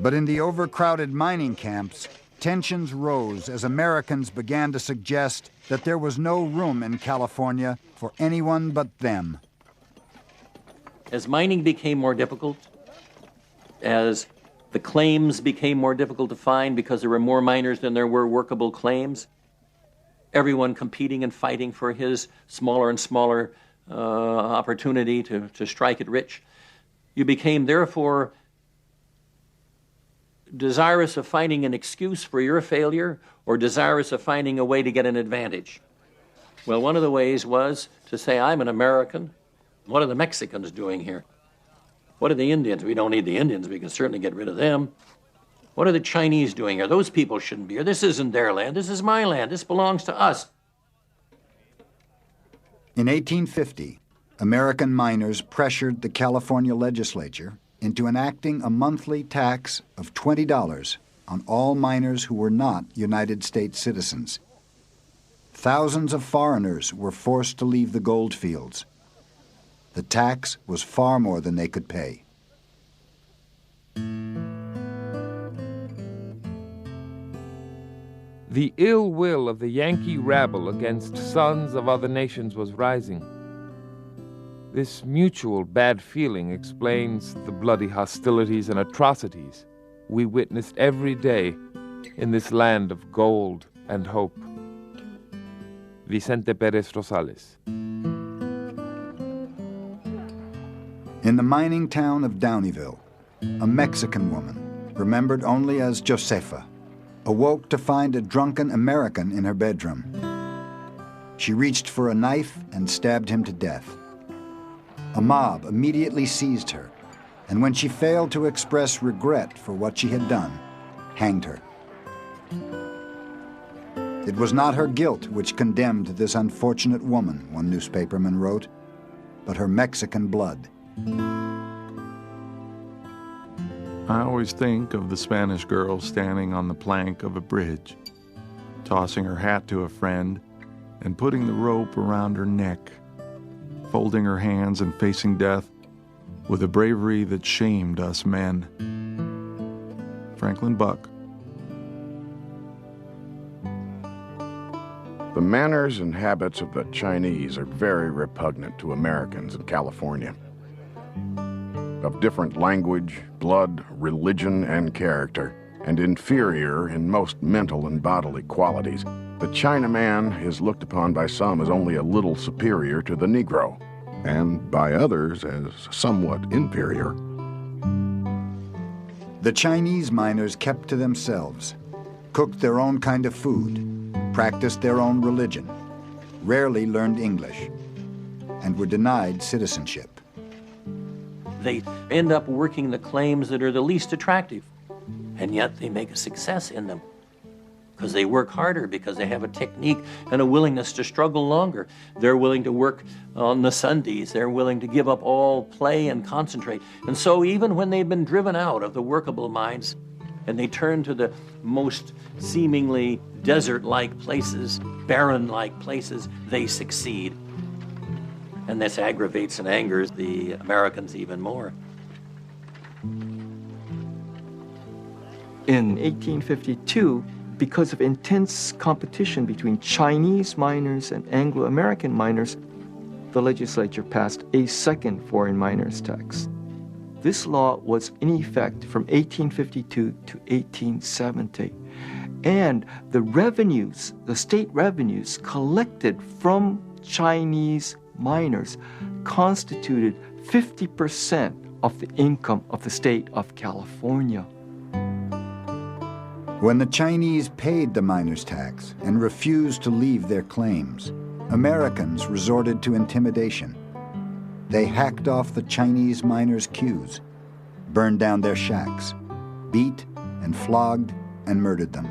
But in the overcrowded mining camps, tensions rose as Americans began to suggest that there was no room in California for anyone but them. As mining became more difficult, as the claims became more difficult to find because there were more miners than there were workable claims, everyone competing and fighting for his smaller and smaller opportunity to strike it rich, you became, therefore, desirous of finding an excuse for your failure or desirous of finding a way to get an advantage. Well, one of the ways was to say, I'm an American. What are the Mexicans doing here? What are the Indians? We don't need the Indians. We can certainly get rid of them. What are the Chinese doing here? Those people shouldn't be here. This isn't their land. This is my land. This belongs to us. In 1850, American miners pressured the California legislature into enacting a monthly tax of $20 on all miners who were not United States citizens. Thousands of foreigners were forced to leave the gold fields. The tax was far more than they could pay. The ill will of the Yankee rabble against sons of other nations was rising. This mutual bad feeling explains the bloody hostilities and atrocities we witnessed every day in this land of gold and hope. Vicente Pérez Rosales. In the mining town of Downeyville, a Mexican woman, remembered only as Josefa, awoke to find a drunken American in her bedroom. She reached for a knife and stabbed him to death. A mob immediately seized her, and when she failed to express regret for what she had done, hanged her. It was not her guilt which condemned this unfortunate woman, one newspaperman wrote, but her Mexican blood. I always think of the Spanish girl standing on the plank of a bridge, tossing her hat to a friend and putting the rope around her neck, folding her hands and facing death with a bravery that shamed us men. Franklin Buck. The manners and habits of the Chinese are very repugnant to Americans in California. Of different language, blood, religion, and character, and inferior in most mental and bodily qualities, the Chinaman is looked upon by some as only a little superior to the Negro, and by others as somewhat inferior. The Chinese miners kept to themselves, cooked their own kind of food, practiced their own religion, rarely learned English, and were denied citizenship. They end up working the claims that are the least attractive, and yet they make a success in them because they work harder, because they have a technique and a willingness to struggle longer. They're willing to work on the Sundays. They're willing to give up all play and concentrate. And so even when they've been driven out of the workable mines and they turn to the most seemingly desert-like places, barren-like places, they succeed. And this aggravates and angers the Americans even more. In 1852, because of intense competition between Chinese miners and Anglo-American miners, the legislature passed a second foreign miners tax. This law was in effect from 1852 to 1870. And the revenues, the state revenues collected from Chinese miners constituted 50% of the income of the state of California. When the Chinese paid the miners' tax and refused to leave their claims, Americans resorted to intimidation. They hacked off the Chinese miners' queues, burned down their shacks, beat and flogged and murdered them.